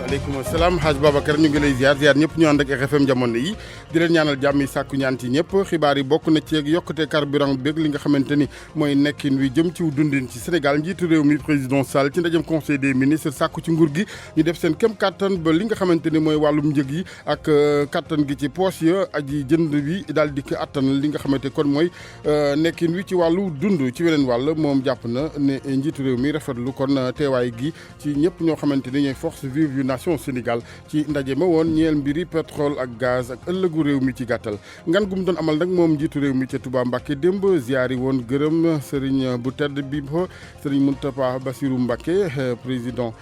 waaleykum salaam Hadj Babacar ñu ngi lay ziar ñëpp ñu ànd ak RFM jamono yi di leen ñaanal jàmm yi sàkku ñaan ci ñëpp xibaar yi bokk na ci yokkute carburant beeg li nga xamante ni mooy nekkin wi jëm ci dundin ci Sénégal njiitu réew mi président Sall ci ndajem conseil des ministres sàkku ci nguur gi ñu def seen kem kattan ba li nga xamante ni mooy wàllum njëg yi ak kattan gi ci poche ya aji jënd bi daal di ko attan li nga xamante kon mooy nekkin wi ci wàllu dund ci weneen wàll moom jàpp na ne njiitu réew mi rafetlu kon teewaay gi ci ñëpp ñoo xamante ni ñooy force vive nation Sénégal ci ndaje ma woon ñeel mbiri pétrole ak gaz ak ëllëgu réew mi ci gàttal ngan gum doon amal nag moom njiitu réew mi ca Touba Mbacké démb ziyaari woon gërëm sëriñ bu tedd bi fa sëriñ Moustapha Bassirou Mbacké président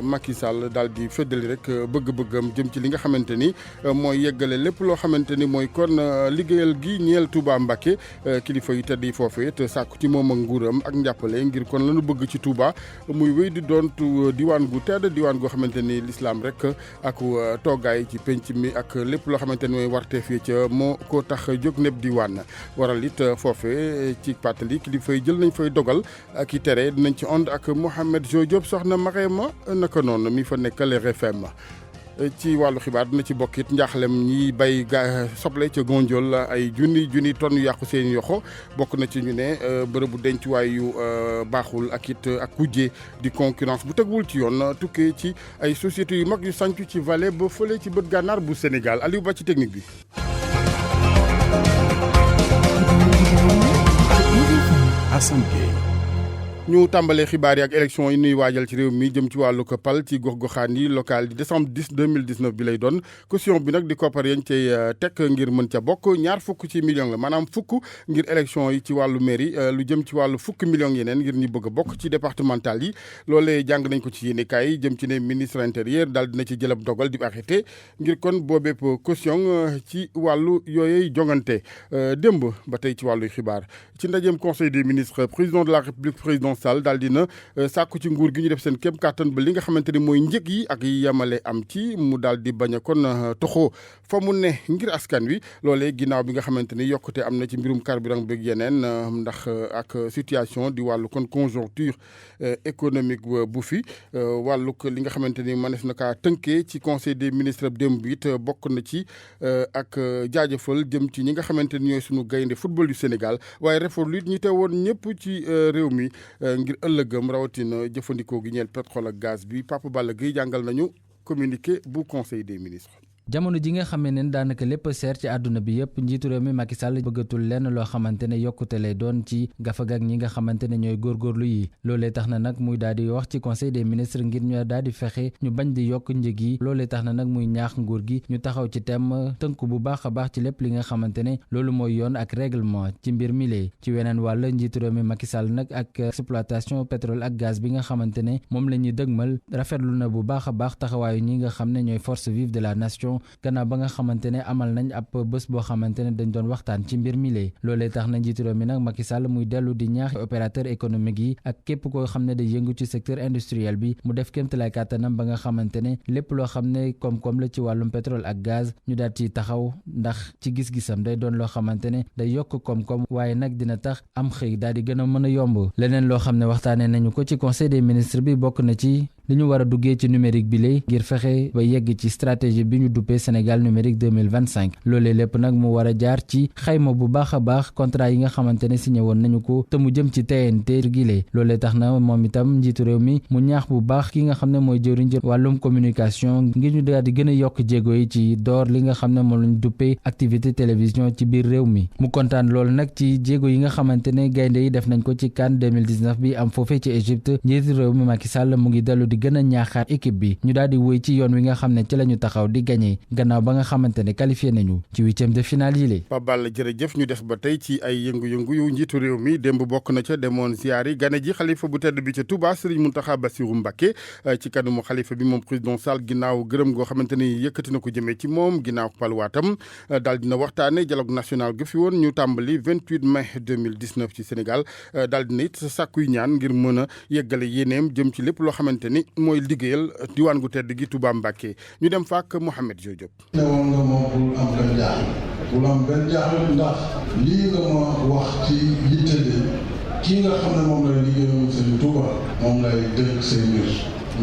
Macky Sall daal di feddali rek bëgg-bëggam jëm ci li nga xamante ni mooy yeggale lépp loo xamante ni mooy kon liggéeyal gi ñeel Touba Mbacké kilifa yu tedd yi foofee te sàkku ci moom ak nguuram ak njàppale ngir kon lañu bëgg ci Touba muy wéy di doon diwaan gu tedd diwaan goo xamante ni l'islam rek ak toogaay ci penc mi ak lépp loo xamante ni mooy warteef yi ca moo ko tax jóg nepp diwaan waral it foofe ci pàttali kilifa yi jël nañ fay dogal ak i tere dinañ ci ànd ak Mouhamed Jo Diop soxna Marema naka noonu mi fa nekkal RFM ci wàllu xibaar dina ci bokk it njaaxlem ñiy bay soble ca Gondiol ay junni tonn yàqu seen yoxo bokk na ci ñu ne bërëbu dencuwaay yu baaxul ak it ak kujje di concurrence bu tegwul ci yoon tukkee ci ay sociétés yu mag yu sancu ci vallée ba fële ci bët gànnaar bu Sénégal Aliou Ba ci technique bi. ñu tàmbalee xibaar yi ak élection yi nuy waajal ci réew mi jëm ci wàllu ko pal ci gox-goxaan yi local yi décembre 2019 bi lay doon caution bi nag di koppar yañ cay tekk ngir mën ca bokk ñaar fukk ci millions la maanaam fukk ngir élection yi ci wàllu mairie lu jëm ci wàllu fukk millions yeneen ngir ñu bëgg a bokk ci départemental yi loolee jàng nañ ko ci yéenekaay yi jëm ci ne ministre intérieur daal dina ci jëlab dogal di arrêté ngir kon boobeep caution ci wàllu yooyey jongante démb ba tey ci wàllu xibaar ci ndajeem conseil des ministres président de la république président Sall daal dina sàkku ci nguur gi ñu def seen kéem kàttan ba li nga xamante ni mooy njëg yi ak yi yamale am ci mu daal di bañ a kon toxoo fa mu ne ngir askan wi loolee ginnaaw bi nga xamante ni yokkute am na ci mbirum carburant beeg yeneen ndax ak situation di wàllu kon conjoncture économique bu fi wàllu li nga xamante ni mënees na kaa tënkee ci conseil des ministres démb bi it bokk na ci ak jaajëfal jëm ci ñi nga xamante ni ñooy sunu gaynde football yu Sénégal waaye réforme it ñi teewoon ñëpp ci réew mi ngir ëllëgëm rawatina jëfandikoo gi ñeel pétrole ak gaz bi Papa Balla Gueye jàngal nañu communiqué bu conseil des ministres. jamono ji nga xamee ne daanaka lépp seer ci àdduna bi yëpp njiitu réew mi Macky Sall bëggatul lenn loo xamante ne yokkute lay doon ci gafag ak ñi nga xamante ne ñooy góorgóorlu yi loolee tax na nag muy daal di wax ci conseil des ministres ngir ñu daal di fexe ñu bañ di yokk njëg yi loolee tax na nag muy ñaax nguur gi ñu taxaw ci tem tënku bu baax a baax ci lépp li nga xamante ne loolu mooy yoon ak règlement ci mbir mi lee ci weneen wàll njiitu réew mi Macky Sall nag ak exploitation pétrole ak gaz bi nga xamante ne moom la ñuy dëgmal rafetlu na bu baax a baax taxawaayu ñi nga xam ne ñooy force vive de la nation gannaaw ba nga xamante ne amal nañ ab bés boo xamante ne dañ doon waxtaan ci mbir mi lee loolee tax na njiitu réew mi nag Macky Sall muy dellu di ñaax opérateur économique yi ak képp koo xam ne day yëngu ci secteur industriel bi mu def kéemtalaay kàttanam ba nga xamante ne lépp loo xam ne koom-koom la ci wàllum pétrole ak gaz ñu daal ci taxaw ndax ci gis-gisam day doon loo xamante ne day yokk koom-koom waaye nag dina tax am xëy daal di gën a mën a yomb leneen loo xam ne waxtaanee nañu ko ci conseil des ministres bi bokk na ci li ñu war a duggee ci numérique bi lay ngir fexe ba yegg ci stratégie bi ñu duppee Sénégal numérique 2025 loolee lépp nag mu war a jaar ci xayma bu baax a baax contrat yi nga xamante ne signé woon nañu ko te mu jëm ci TNT gile loolee tax na moom itam njiitu réew mi mu ñaax bu baax ki nga xam ne mooy jëwriñ jëm wàllum communication ngir ñu daal di gën a yokk jéego yi ci door li nga xam ne moom lañu duppee activité télévision ci biir réew mi mu kontaan loolu nag ci jéego yi nga xamante ne gaynde yi def nañ ko ci CAN 2019 bi am foofee ci Égypte njiitu réew mi Macky Sall mu ngi dellu di gën a ñaaxaat équipe bi ñu daal di wéy ci yoon wi nga xam ne ci la ñu taxaw di gagné gannaaw ba nga xamante ne qualifié nañu ci huitième de finale yi lée Pape Balla jërëjëf ñu des ba tey ci ay yëngu-yëngu yu njiitu réew mi démb bokk na ca demoon ziyaar yi gane ji xalifa bu tedd bi ca Touba Serigne Mountakha Bassirou Mbacké ci kanamu xalifa bi moom président Sall ginnaaw gërëm goo xamante ni yëkkati na ko jëmee ci moom ginnaaw paluwaatam daal dina waxtaane dialogue national ga fi woon ñu tàmbali 28 mai 2019 ci Sénégal daal dina it sàkkuy ñaan ngir mën a yeggale yéeneem jëm ci lépp loo xamante ni mooy liggéeyal diwaan gu tedd gi Touba Mbacké ñu dem fàkk Mouhamed Jo Diop. ne woon nga moom bul am benn jaaxle bul am benn jaaxle ndax lii nga ma wax ci yitte de ki nga xam ne moom lay liggéeyal seen Touba moom lay dëkk seen mbir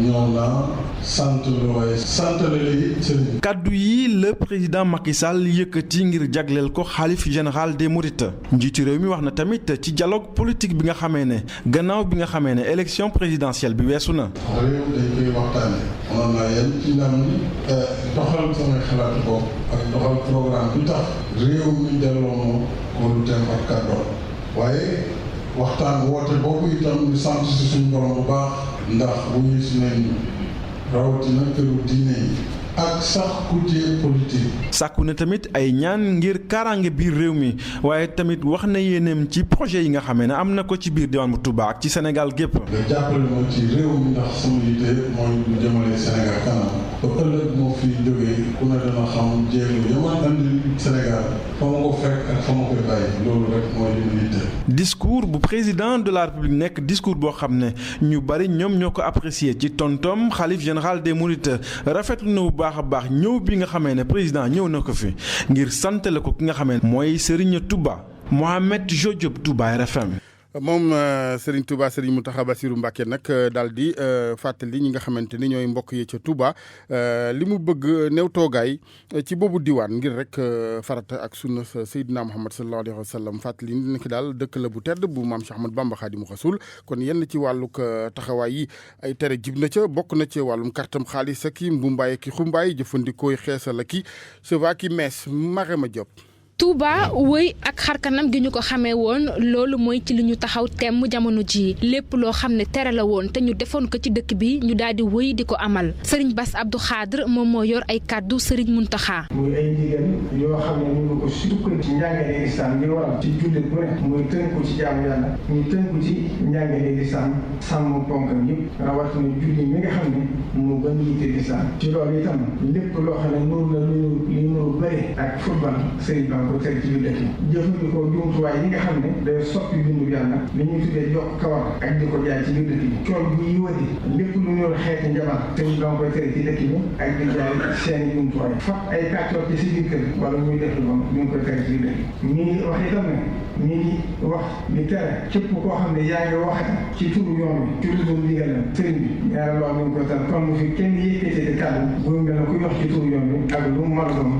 ñëw naa sant la waaye sant la léegi sëriñ. kaddu yi le président Macky Sall yëkkati ngir jagleel ko xaalif général des Mourides njiitu réew mi wax na tamit ci dialogue politique bi nga xamee ne gannaaw bi nga xamee ne élection présidentielle bi weesu na. réew dañ koy waxtaane mënoon naa yem ci ndam ni doxal samay xalaat bopp ak doxal programme bi tax réew mi delloo ma kóolu teem ak kàddoon waaye waxtaan woote boobu itam ñu sant si suñu borom bu baax ndax bu ñu si nañ rawatina këru diine yi ak sax kujje politique. sàkku na tamit ay ñaan ngir kaaraange biir réew mi waaye tamit wax na yéeneem ci projet yi nga xamee ne am na ko ci biir diwaan bu Touba ak ci Sénégal gépp. nga jàppale ma ci réew mi ndax sama yitte mooy lu jëmale Sénégal kanam ba ëllëg moo fi jógee ku ne dana xam jéego yaman andi Sénégal fa ma ko fekk ak fa ma koy bàyyi loolu rek mooy li mu yitte. discours bu président de la République nekk discours boo xam ne ñu bari ñoom ñoo ko apprécié ci tontom xalif général des Mourides rafetlu na bu baax a baax ñëw bi nga xamee ne président ñëw na ko fi ngir santale ko ki nga xamee ne mooy Serigne Touba Mohamed Diop Touba RFM. moom Serigne Touba Serigne Mountakha Bassirou Mbacké nag daal di fàttali ñi nga xamante ni ñooy mbokk yi ca Touba li mu bëgg néew toogaay ci boobu diwaan ngir rek farata ak sunna Seydina Muhammad sallallahu alayhi wa sallam fàttali ni ki daal dëkk la bu tedd bu maam Cheikh Ahmad Bamba Khadimu Rasul kon yenn ci wàllug taxawaay yi ay tere jib na ca bokk na ci wàllum kartam xaalis ak i mbumbaay ak i xumbaay jëfandikooy xeesal ak i cheva ki mees Marema Diop. Touba wëy ak xarkanam gi ñu ko xamee woon loolu mooy ci li ñu taxaw temm jamono ji lépp loo xam ne tere la woon te ñu defoon ko ci dëkk bi ñu daal di wëy di ko amal Serigne Bass Abdou Khadre moom moo yor ay kàddu Serigne Mountakha. muy ay ndigal yoo xam ne ñu ngi ko sukkandi ci njàngale lislaam yi waral ci jullit bu ne muy tënku ci jaamu yàlla ñu tënku ci njàngale lislaam sàmm ponkam yëpp rawatina julli mi nga xam ne moo gën yitte lislaam ci loolu itam lépp loo xam ne nuru na lu nuru bëri ak football Serigne ko teg ci biir dëkk yi jëfandikoo jumtuwaay yi nga xam ne day soppi bindu yàlla li ñuy tuddee yokk kawar ak di ko jaay ci biir dëkk bi cool bu yi wëri lépp lu ñuy xeeti njabar te ñu doon koy tere ci dëkk bi ak di jaay seeni jumtuwaay fab ay kàccoor ci si biir kër wala muy def lu bon ñu ngi koy tere ci biir dëkk bi ñu ngi wax itam ne ñu ngi wax di tere képp koo xam ne yaa ngi waxati ci turu yoon bi ci lu dul ndigalam sëriñ bi ñaari loo ñu ngi koy tere kon mu fi kenn yëkkatee di kàddu bu mel ne ku wax ci turu yoon bi ak lu mu mën a doon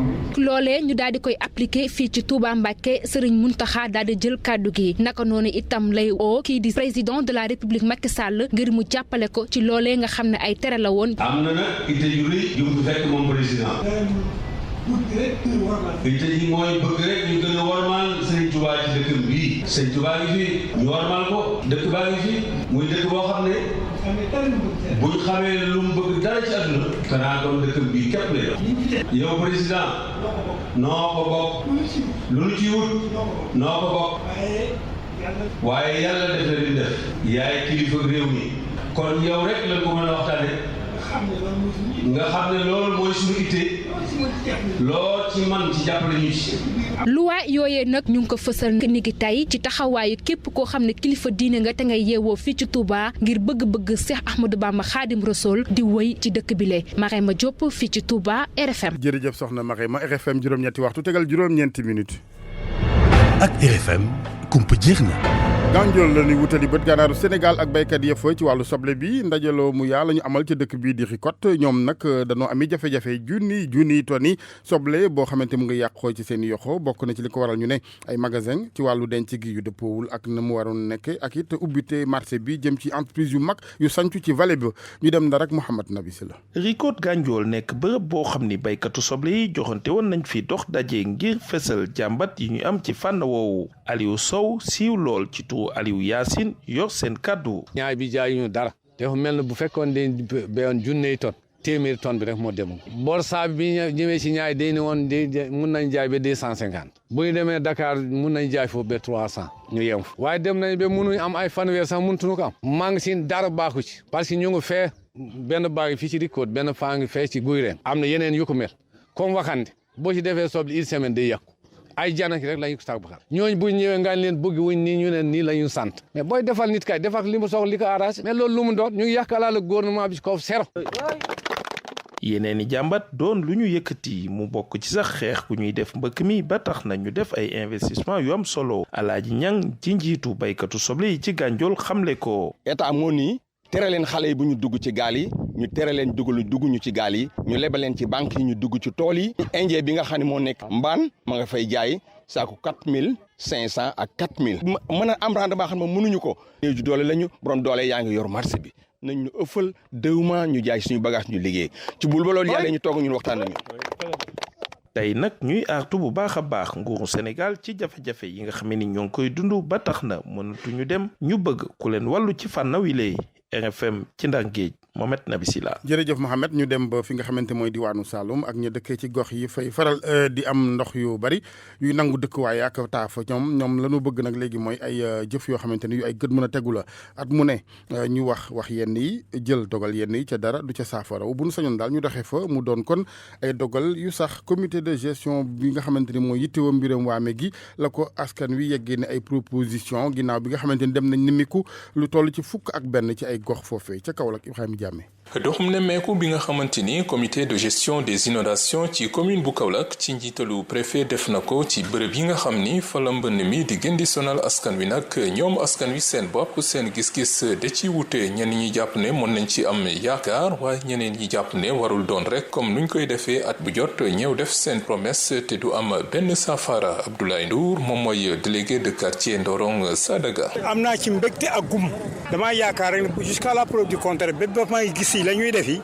loolee ñu daal di koy appliqué fii ci Touba Mbacké Serigne Mountakha daal di jël kàddu gi naka noonu itam lay oo kii di président de la République Macky Sall ngir mu jàppale ko ci loolee nga xam ne ay tere la woon. am na nag itte yu rëy yu mu fekk moom président itte yi mooy bëgg rek ñu gën a warmaal Serigne Touba ci dëkkam bii Serigne Touba ngi fi ñu warmaal ko dëkk baa ngi fi muy dëkk boo xam ne buñ xamee lu mu bëgg dara ci àdduna kanaa kon dëkkam bii képp la yow président noo ko bokk lu nu ci wut noo ko bokk waaye yàlla def na li def yaay kilifa réew mi kon yow rek lañ ko mën a waxtaane nga xam ne loolu mooy suñu itte loo ci man ci jàppale ñu ci. luwaa yooyee nag ñu ngi ko fësal ni ki tey ci taxawaayu képp koo xam ne kilifa diine nga te ngay yeewoo fii ci Touba ngir bëgg-bëgg Cheikh Ahmadou Bamba Khadim Rassoul di wëy ci dëkk bi le Marema Diop fii ci Touba RFM. jërëjëf soxna Marema RFM juróom-ñetti waxtu tegal juróom-ñeenti minutes. ak RFM kumpa jeex na. Gandiol la ñuy wutali bët gànnaaru Sénégal ak béykat ya fa ci wàllu soble bi ndajaloo mu yaa la ñu amal ci dëkk bii di Ricot ñoom nag dañoo ami jafe-jafe junni tonni soble boo xamante mu ngi yàqoo ci seen i yoxo bokk na ci li ko waral ñu ne ay magasin ci wàllu denc gi yu dëppoowul ak na mu waroon nekk ak it ubbite marché bi jëm ci entreprise yu mag yu sancu ci vallée bi ñu dem na rek Mouhamad Nabi si la. Ricot Gandiol nekk bërëb boo xam ni béykatu soble yi joxante woon nañ fi dox daje ngir fesal jàmbat yi ñu am ci fànn woowu Aliou Sow siiw lool ci turu Aliou Yacine yor seen kàddu. ñaay bi jaay ñu dara dafa mel ne bu fekkoon dañ béyoon junney ton téeméeri ton bi rek moo demoon borsa bi ñëwee si ñaay day ne woon mun nañ jaay ba 250 bu ñu demee Dakar mun nañ jaay foofu ba 300 ñu yem fa waaye dem nañ ba mënuñ am ay fanweer sax mënutuñu ko am magasin dara baaxu ci parce que ñu ngi fee benn baa ngi fii ci Ricot benn faa ngi fee ci guy reen am na yeneen yu ko mel comme waxande boo ci defee soble une semaine day yàqu ay janaki rek lañu ko tax baxal ñooñu bu ñëwee nga leen bëgg wuñ nii ñu ne nii la ñu sant mais booy defal nit kay defal li mu soxla li ko arrangé mais loolu lu mu doon ñu ngi yàq alal gouvernement bi ci kaw zéro. yeneen i jàmbat doon lu ñu yëkkati mu bokk ci sax xeex bu ñuy def mbëkk mi ba tax na ñu def ay investissement yu am solo Alaaji Ñang ci njiitu baykatu soble yi ci Gandiol xamle ko. état moo nii tere leen xale yi bu ñu dugg ci gaal yi ñu tere leen dugg ñu ci gaal yi ñu lebal leen ci banque yi ñu dugg ci tool yi. indien bi nga xam ne moo nekk mbaan ma nga fay jaay saako 4500 ak 4000. mën a am rendement xam ne mënuñu ko. néew ju doole lañu borom doole yaa ngi yor marché bi nañ ñu ëffal 2 mois ñu jaay suñu bagage ñu liggéey ci bul ba loolu yàlla ñu toog ñun waxtaan nañu. tey nag ñuy artu bu baax a baax nguuru Sénégal ci jafe-jafe yi nga xam ni ñoo ngi koy dund ba tax na mënatuñu dem ñu bëgg ku leen wàllu ci fànn wi RFM ci Ndar Géej Mohamed Nabi Sila. jërëjëf Mohamed ñu dem ba fi nga xamante mooy diwaanu Saloum ak ña dëkkee ci gox yi fay faral di am ndox yu bari yuy nangu dëkkuwaay ak taafa ñoom la ñu bëgg nag léegi mooy ay jëf yoo xamante ni yu ay gët mën a tegu la at mu ne ñu wax yenn yi jël dogal yenn yi ca dara du ca saafara bu ñu sañoon daal ñu doxee fa mu doon kon ay dogal yu sax comité de gestion bi nga xamante ni mooy yittewoo mbiram waame gi la ko askan wi yeggee ne ay proposition ginnaaw bi nga xamante ni dem nañ nimiku lu toll ci fukk ak benn ci ay gox foofee ca Kaolack Ibrahima Diamé. doxum nemmeeku bi nga xamante ni comité de gestion des inondations ci commune bu Kaolack ci njiitalu préfet def na ko ci bërëb yi nga xam ni fa la mbënn mi di gën di sonal askan wi nag ñoom askan wi seen bopp seen gis-gis da ci wute ñenn ñi jàpp ne mën nañ ci am yaakaar waaye ñeneen ñi jàpp ne warul doon rek comme nuñ koy defee at bu jot ñëw def seen promesse te du am benn saafara. Abdoulaye Ndour moom mooy délégué de quartier Ndorong Sadaga. am naa ci mbégte ak gum damaa yaakaar rek jusqu'à la preuve du contraire ba may gis la ñuy def yi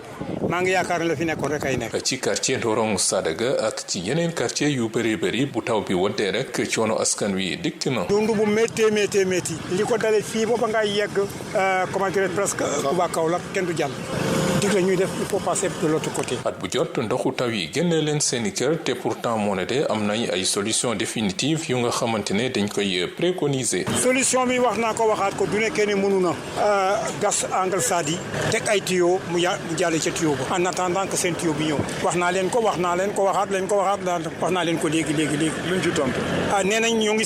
maa ngi yaakaar ne la fi nekkoon rek ay nekk. ci quartier Ndorong Sadaga ak ci yeneen quartier yu bëri bu taw bi woddee rek coono askan wi dikk na. dund bu méttee li ko dalee fii booba ngay yegg comment dire presque Touba Kaolack kenn du jàll. dig la ñuy def il faut passer de l'autre côté. at bu jot ndoxu taw yi génne leen seeni kër te pourtant moo ne de am nañ ay solution définitive yu nga xamante ne dañ koy préconiser. solution bi wax naa ko waxaat ko du nekkee ne mënu na gas angle sadi teg ay tuyau mu jàll ca tuyau ba en attendant que seen tuyau bi ñëw wax naa leen ko waxaat leen ko léegi luñ ci tontu nee nañ ñu ngi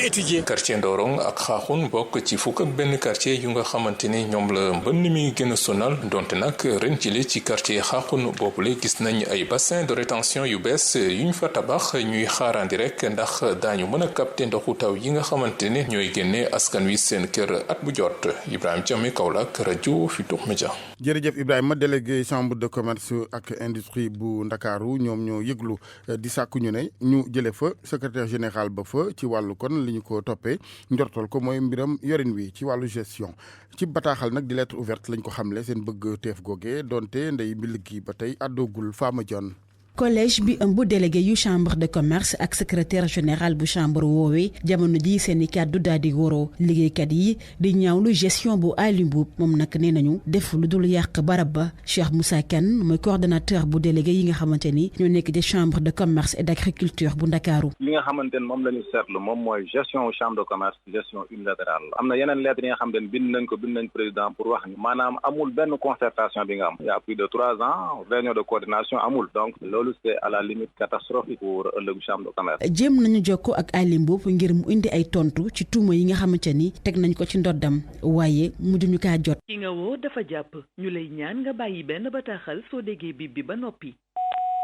étudier. quartier Ndorong ak Xaaxun bokk ci fukk ak benn quartier yu nga xamante ni ñoom la mbënn mi gën a sonal donte nag ren jile ci quartier Xaaxun boobule gis nañ ay bassin de rétention yu bees yuñ fa tabax ñuy xaarandi rek ndax daañu mën a capter ndoxu taw yi nga xamante ne ñooy génne askan wi seen kër at bu jot. Ibrahima Diame Kaolack rajo Futurs Médias. jërëjëf Ibrahima délégué chambre de commerce ak industrie bu Ndakaaru ñoom ñoo yëglu di sàkku ñu ne ñu jële fa secrétaire général ba fa ci wàllu kon li ñu ko toppee njortool ko mooy mbiram yorin wi ci wàllu gestion ci bataaxal nag di lettre ouverte lañ ko xamle seen bëgg teef googee donte ndey mbi liggi ba tey àddoogul Fama Dione. collège bi ëmb délégué yu chambre de commerce ak secrétaire général bu chambre woowee jamono ji seeni kàddu daal di wóoroo liggéeykat yi di ñaawlu gestion bu Aly Mboup moom nag nee nañu def lu dul yàq barab ba Cheikh Moussa Kane mooy coordonnateur bu délégué yi nga xamante ni ñoo nekk ci chambre de commerce et d'agriculture bu Ndakaaru. li nga xamante ni moom la ñu seetlu moom mooy gestion chambre de commerce gestion unilatérale am na yeneen lettres yi nga xamante ni bind nañ président pour wax ni maanaam amul benn concertation bi nga am il y a plus de 3 ans réunion de coordination amul donc loolu c'est à la limite catastrophique pour ëllëgu chambre de commerce. jéem nañu jokkoo ak Aly Mboup ngir mu indi ay tontu ci tuuma yi nga xamante ni teg nañ ko ci ndoddam waaye mujjuñu kaa jot. ki nga woo dafa jàpp ñu lay ñaan nga bàyyi benn bataaxal soo déggee bi ba noppi.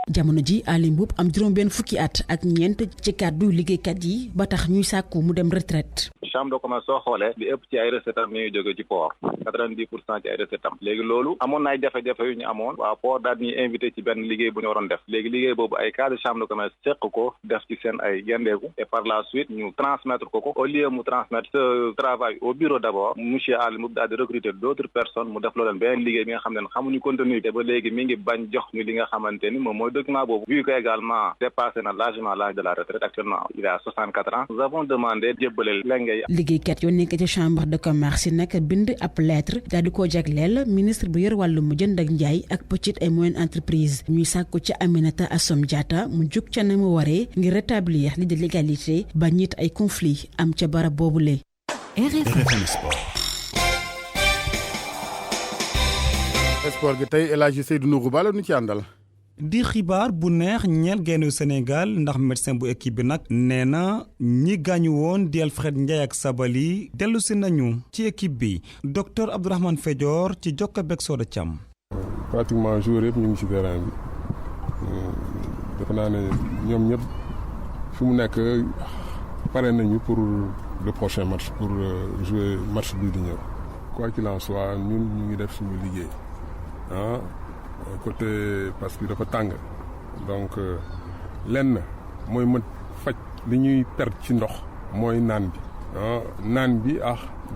jamono ji Aly Mboup am juróom-benn fukki at ak ñeent ci kàddu liggéeykat yi ba tax ñuy sàkku mu dem retraite. chambre de commerce soo xoolee li ëpp ci ay recettes am ñuy jóge ci port 90% ci ay recettes am léegi loolu amoon na ay jafe-jafe yu ñu amoon waa port daal ñuy invité ci benn liggéey bu ñu waroon def léegi liggéey boobu ay cadre chambre de commerce seq ko def ci seen ay gendeeku et par la suite ñu transmettre ko au lieu mu transmettre ce travail au bureau d'abord monsieur Aly Mboup daal di recruter d'autres personnes mu def looleen beneen liggéey bi nga xam ne xamuñu contenu te ba léegi mi ngi bañ jox ñu li nga xamante ni moom mooy document boobu vu que également dépassé na largement l'âge de la retraite actuellement il a 64 ans nous avons demandé jébbale lenge liggéeykat yoo nekk ci chambre de commerce yi nag bind ab lettre daal di koo jagleel ministre bu yor wàllum jënd ak njaay ak petite et moyenne entreprise ñuy sàkku ca Aminata Assome Diatta mu jug ca na mu waree ngir rétablir li de l'égalité ba ñit ay conflit am ca barab boobule. sport gi tey El Hadji Seydou Nourou Ba la nu ci àndal. di xibaar bu neex ñeel gaynde Sénégal ndax médecin bu équipe bi nag nee na ñi gaañu woon di Alfred Ndiaye ak Sabali dellu si nañu ci équipe bi docteur Abdourahmane Fédior ci jokka beg Soda Thiam. pratiquement joueur yëpp ñu ngi ci terrain bi defe naa ne ñoom ñëpp fi mu nekk pare nañu pour le prochain match pour jouer match bii di ñëw quoi qu'il en soit ñun ñu ngi def suñu liggéey côté parce que dafa tàng donc lenn mooy mën faj li ñuy perdre ci ndox mooy naan bi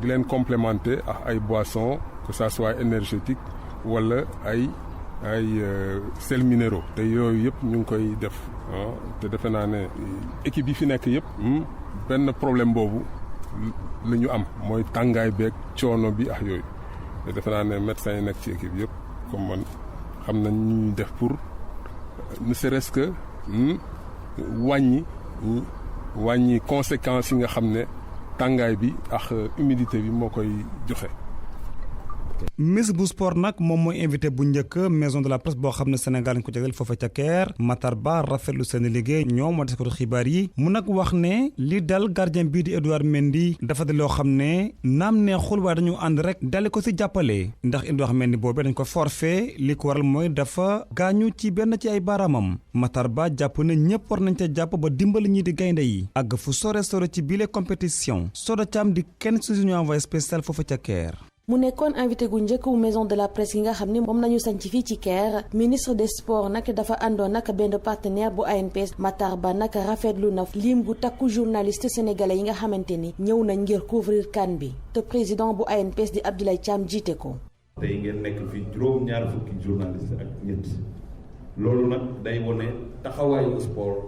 di leen complémenter ak ay boissons que ça soit énergétique wala ay sels minéraux te yooyu yëpp ñu ngi koy def te defe naa ne équipe yi fi nekk yëpp benn problème boobu la ñu am mooy tàngaay beeg coono bi ak yooyu te defe naa ne médecins yi nekk ci équipe yëpp comme man xam nañ ñuy def pour ne serait-ce que wàññi conséquences yi nga xam ne tàngaay bi ak humidité bi moo koy joxe. ministre bu sport nag moom mooy invité bu njëkk maison de la presse boo xam ne Sénégal lañ ko jagleel foofa ca Caire Matar Ba rafetlu seen liggéey ñoom moo des ko xibaar yi mu nag wax ne li dal gardien bii di Edouard Mendy dafa di loo xam ne naam neexul waaye dañu ànd rek dali ko si jàppale ndax Edouard Mendy boobee dañ ko forfait li ko waral mooy dafa gaañu ci benn ci ay baaraamam Matar Ba jàpp ne ñëpp war nañ ca jàpp ba dimbali ñii di gaynde yi àgg fu sore ci bile compétition Soda Thiam di kenn si suñu envoyé spécial foofa ca Caire. mu nekkoon invité gu njëkk wu maison de la presse yi nga xam ne moom nañu sanc fii ci Caire ministre des sports nag dafa àndoon nag benn partenaire bu ANPS Matar Ba nag rafetlu na lim gu takku journaliste sénégalais yi nga xamante ni ñëw nañ ngir couvrir CAN bi te président bu ANPS di Abdoulaye Thiam jiite ko. tey ngeen nekk fi juróom-ñaar fukki journaliste ak ñett loolu nag day wone taxawaayu sport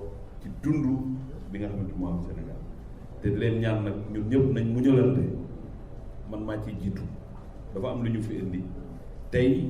ci dundu bi nga xamante moo am Sénégal te di leen ñaan nag ñun ñëpp nañ muñalante man maa ciy jiitu. dafa am lu ñu fi indi tey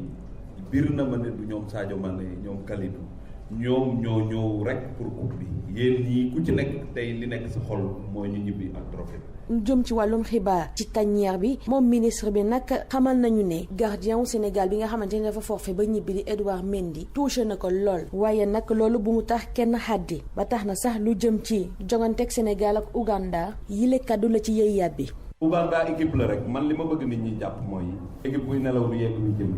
biir na ma ne du ñoom Sadio Mané ñoom Kalidou ñoom ñoo ñëw rek pour coupe bi yéen ñii ku ci nekk tey li nekk sa xol mooy ñu ñibbi ak trophée bi. lu jëm ci wàllum xibaar ci tanière bi moom ministre bi nag xamal nañu ne gardien wu Sénégal bi nga xamante ne dafa forfait ba ñibbi di Edouard Mendy touché na ko lool waaye nag loolu bu mu tax kenn xaddi ba tax na sax lu jëm ci jonganteeg Sénégal ak Ouganda yile kaddu la ci yëy yàbbi. Ouganda équipe la rek man li ma bëgg nit ñi jàpp mooy équipe buy nelaw du yegg ñu jëm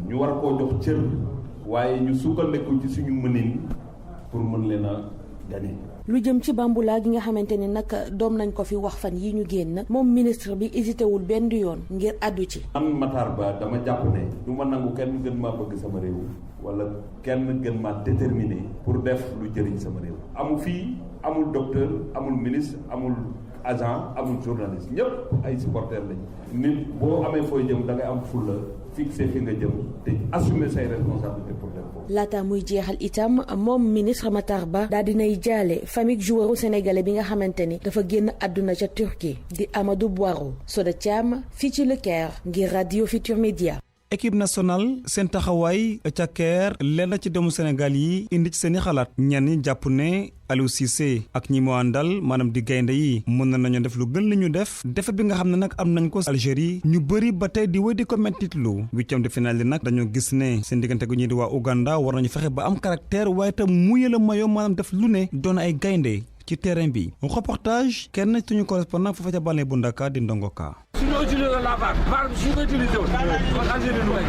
ñu war koo jox cër waaye ñu sukkandiku ci suñu mënin pour mën leen a gagner. lu jëm ci bambula gi nga xamante ni nag doom nañ ko fi wax fan yi ñu génn moom ministre bi hésité wul benn yoon ngir àddu ci. man Matar Ba dama jàpp ne du ma nangu kenn gën maa bëgg sama réew wala kenn gën maa déterminé pour def lu jëriñ sama réew. amul fii amul docteur amul ministre amul agent amul journaliste ñëpp ay supporters lañ nit boo amee fooy jëm da ngay am fulla fixé fi nga jëm te assumer say responsabilités pour dem foofu. laata muy jeexal itam moom ministre Matar Ba daal dinay jaale famille joueur sénégalais bi nga xamante ni dafa génn àdduna ca Turquie di Amadou Boiro. Soda Thiam fii ci Le Caire ngir Radio Futur Média. équipe nationale seen taxawaay ca Caire lenn ci doomu Sénégal yi indi ci seeni xalaat ñenn ñi jàpp ne Aliou Cissé ak ñi mu àndal maanaam di gaynde yi mën nañu def lu gën li ñu def defet bi nga xam ne nag am nañ ko Algérie ñu bëri ba tey di wéy di ko mettitlu huitième de finale yi nag dañoo gis ne seen diggante gu ñuy di waa Ouganda war nañu fexe ba am caractère waaye tam muyee la mayoo maanaam def lu ne doon ay gaynde ci terrain bi reportage kenn suñu correspondant foofa ca Banlieue bu Dakar di Ndongo Ka.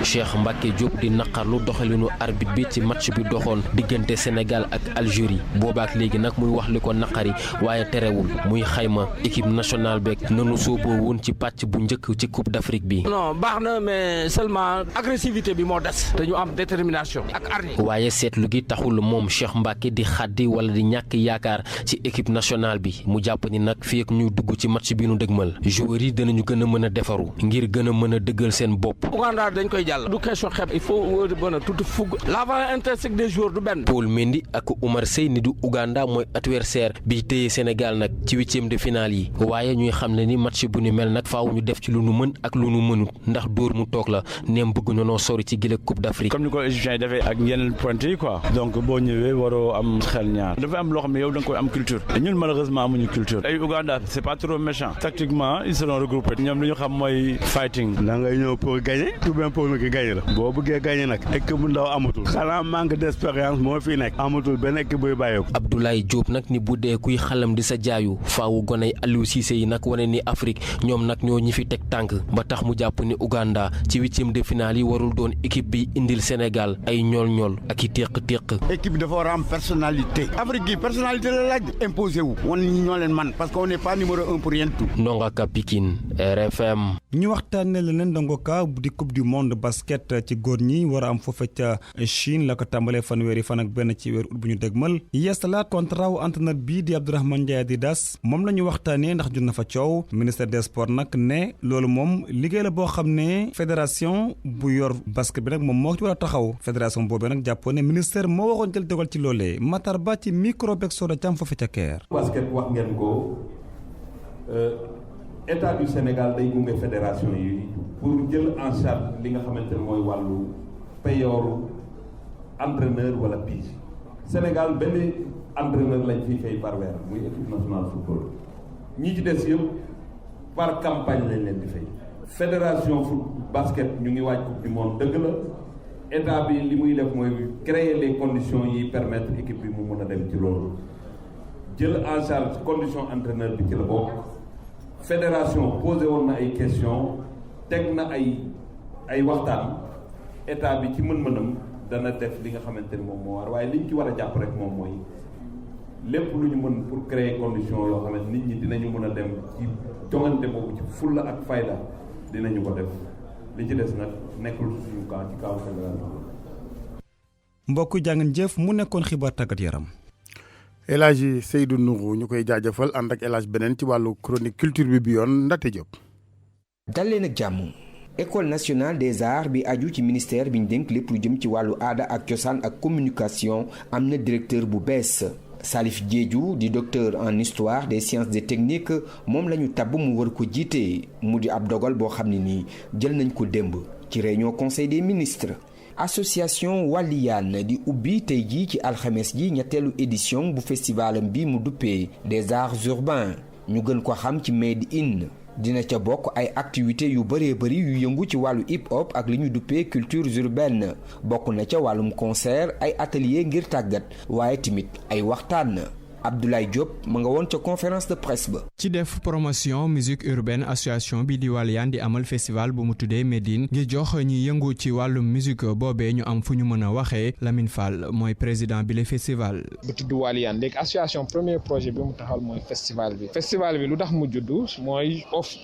Cheikh Mbacke Diop di naqarlu doxalinu arbitre bi ci match bi doxoon diggante Sénégal ak Algérie boobaak léegi nag muy wax li ko naqari waaye terewul muy xayma équipe nationale beeg nanu sooboo woon ci pàcc bu njëkk ci Coupe d'Afrique bi. non baax na mais seulement agressivité bi moo des te ñu am détermination ak hargne. waaye seetlu gi taxul moom Cheikh Mbacke di xaddi wala di ñàkk yaakaar ci équipe nationale bi mu jàpp ni nag fii ak ñu dugg ci match bi nu dëgmal joueurs yi danañu gën a mën a defaru ngir gën a mën a dëggal seen bopp. Ouganda dañ koy jàll du question xeeb il faut mën a tuuti fugg l'avant intrinsèque des joueurs du benn. Paul Mendy ak Oumar Sey ni du Ouganda mooy adversaire bi téye Sénégal nag ci huitième de finale yi waaye ñuy xam ne ni match bu ni mel nag faaw ñu def ci lu nu mën ak lu nu mënut ndax dóor mu toog la neem bëgg ñoo sori ci gile Coupe d'Afrique. comme ni ko égyptiens yi defee ak yeneen pointe yi quoi donc boo ñëwee waroo am xel ñaar dafa am loo xam ne yow da nga koy am culture ñun malheureusement amuñu culture ay Ouganda c'est pas trop méchant tactiquement ils seront regroupés ñoom li ñu xam mooy fighting da ngay ñëw pour gagner tout bien pour nga gagner la boo bëggee gagner nag équipe bu ndaw amatul xanaa manque d'expérience moo fi nekk amatul benn équipe buy bàyyeeku. Abdoulaye Diop nag ni bu dee kuy xalam di sa jaayu faawu goney Aliou Cissé yi nag wane ni Afrique ñoom nag ñoo ñi fi teg tànk ba tax mu jàpp ni Ouganda ci huitième de finale yi warul doon équipe bi indil Sénégal ay ñool-ñool ak i téq-téq. équipe bi dafa war a am personnalité Afrique gi personnalité la laaj imposé wu wan ñi ñoo leen man parce que on n'est pas numéro 1 pour rien tout. Ndonga Ka Pikine RFM. RFM. ñu waxtaanee leneen ndongoka di coupe du monde basket ci góor ñi war a am foofe ca Chine la ko tàmbalee fanweeri fan ak benn ci weeru ut bu ñu dégmal yeesalaat contrat wu entraîneur bii di Abdourahmane Ndiaye Adidas moom la ñu waxtaanee ndax jur na fa coow ministère des sports nag ne loolu moom liggéey la boo xam ne fédération bu yor basket bi nag moom moo ci war a taxaw fédération boobee nag jàppoo ne ministère moo waxoon jël dogal ci loolee Matar Ba ci micro beeg Soda Thiam foofe ca Caire. basket wax ngeen ko état du Sénégal day gunge fédération yi pour jël en charge li nga xamante ne mooy wàllu payooru entraîneur wala pige Sénégal benn entraîneur lañ fiy fay par weer muy équipe nationale football ñi ci des yëpp par campagne lañ leen di fay. fédération foot basket ñu ngi waaj coupe du monde dëgg la état bi li muy def mooy créer les conditions yi permettre équipe bi mu mën a dem ci loolu jël en charge condition entraîneur bi ci la bokk. fédération posé woon na ay questions teg na ay waxtaan état bi ci mën-mënam dana def li nga xamante ni moom moo war waaye liñ ci war a jàpp rek moom mooy lépp lu ñu mën pour créer conditions yoo xam ne nit ñi dinañu mën a dem ci joŋante boobu ci fulla ak fayda dinañu ko def li ci des nag nekkul suñu camp ci kaw fédération. mbokk jàngeen jëf mu nekkoon xibaar tàggat yaram. El Hadji Seydou Nourou ñu koy jaajëfal ànd ak El Hadji beneen ci wàllu chronique culture bi yoon Ndate Diop. dal leen ak jàmm école nationale des arts bi aju ci ministère bi ñu dénk lépp lu jëm ci wàllu aada ak cosaan ak communication am na directeur bu bees Salif Diédhiou di docteur en histoire des sciences et techniques moom la ñu tabb mu war ko jiite mu di ab dogal boo xam ne nii jël nañ ko démb ci réunion conseil des ministres. association Waliyaan di ubbi tey jii ci alxames ji ñetteelu édition bu festivalam bi mu duppee des arts urbains ñu gën ko xam ci Made in dina ca bokk ay activités yu bëree bëri yu yëngu ci wàllu hip hop ak li ñu duppee cultures urbaines bokk na ca wàllum concert ay atelier ngir tàggat waaye tamit ay waxtaan. Abdoulaye Diop ma nga woon ca conférence de presse ba. ci def promotion musique urbaine association bi di Waliyaan di amal festival bu mu tuddee Médine ngir jox ñi yëngu ci wàllum musique boobee ñu am fu ñu mën a waxee Lamine Fall mooy président bi le festival. bu tudd Waliyaan léegi association premier projet bi mu taxal mooy festival bi lu tax mu juddu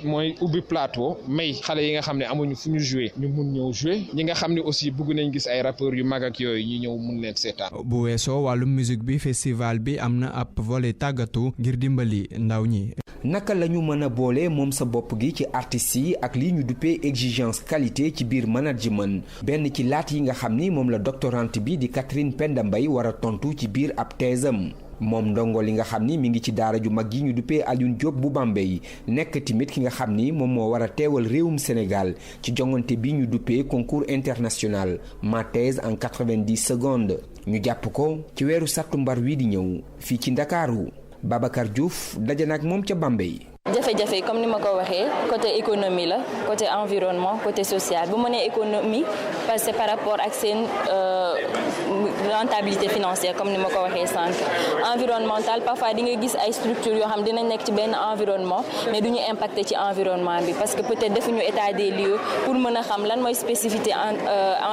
mooy ubbi plateau may xale yi nga xam ne amuñu fu ñu jouer ñu mun ñëw jouer ñi nga xam ne aussi bëgg nañ gis ay rappeurs yu mag ak yooyu ñu ñëw mun leen seetaan. bu weesoo wàllum musique bi festival bi am na volet tàggatu ngir dimbali ndaw ñi. naka la ñu mën a boole moom sa bopp gi ci artistes yi ak lii ñu duppee exigence qualité ci biir management benn ci laat yi nga xam ni moom la doctorante bi di Catherine Penda Mbaye war a tontu ci biir ab teesam moom ndongo li nga xam ni mi ngi ci daara ju mag yi ñu duppee Alioune Diop bu Bambey nekk tamit ki nga xam ni moom moo war a teewal réewum Sénégal ci jongante bi ñu duppee concours international ma thèse en 90 secondes ñu jàpp ko ci weeru sàttumbar wi di ñëw fii ci Ndakaaru Babacar Diouf daje na ak moom ca Bambey. jafe-jafe comme ni ma ko waxee côté économie la côté environnement côté social bu ma nee économie parce que par rapport ak seen rentabilité financière comme ni ma ko waxee sànq environnemental parfois di nga gis ay structures yoo xam dinañ nekk ci benn environnement mais du ñu impacté ci environnement bi parce que peut-être defuñu état des lieux pour mën a xam lan mooy spécificité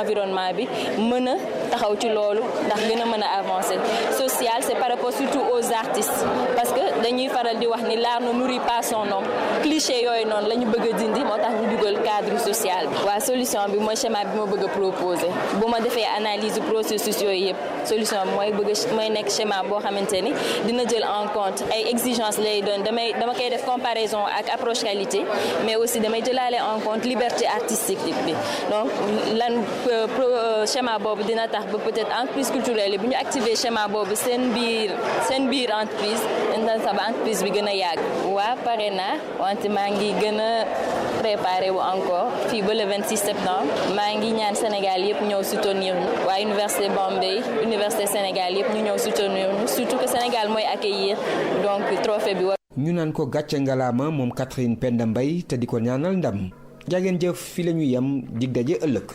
environnement bi mën a taxaw ci loolu ndax gën a mën a avancer social c'est par rapport surtout aux artistes parce que dañuy faral di wax ni l'art ne nourrit pas son nom cliché yooyu noonu la ñu bëgg a dindi moo tax ñu dugal cadre social bi waa solution bi mooy schéma bi ma bëgg a proposer bu ma defee analyse processus yooyu yëpp solution bi mooy nekk schéma boo xamante ni dina jël en compte ay exigences lay doon dama koy def comparaison ak approche qualité mais aussi damay jëlaale en compte liberté artistique bi donc schéma boobu dina tax ba peut-être entreprise culturelle yi bu ñu activer schéma boobu seen biir entreprise dina tax ba entreprise bi gën a yàgg waa pare naa wante maa ngi gën a préparé wu encore fii ba le 26 septembre maa ngi ñaan Sénégal yëpp ñëw soutenir ñu waa Université Bambey Université Sénégal yëpp ñu ñëw soutenir ñu surtout que Sénégal mooy accueillir donc trophée bi. ñu naan ko gàcce ngalaama moom Catherine Penda Mbaye te di ko ñaanal ndam jageen jëf fi la ñu yem dig daje ëllëg.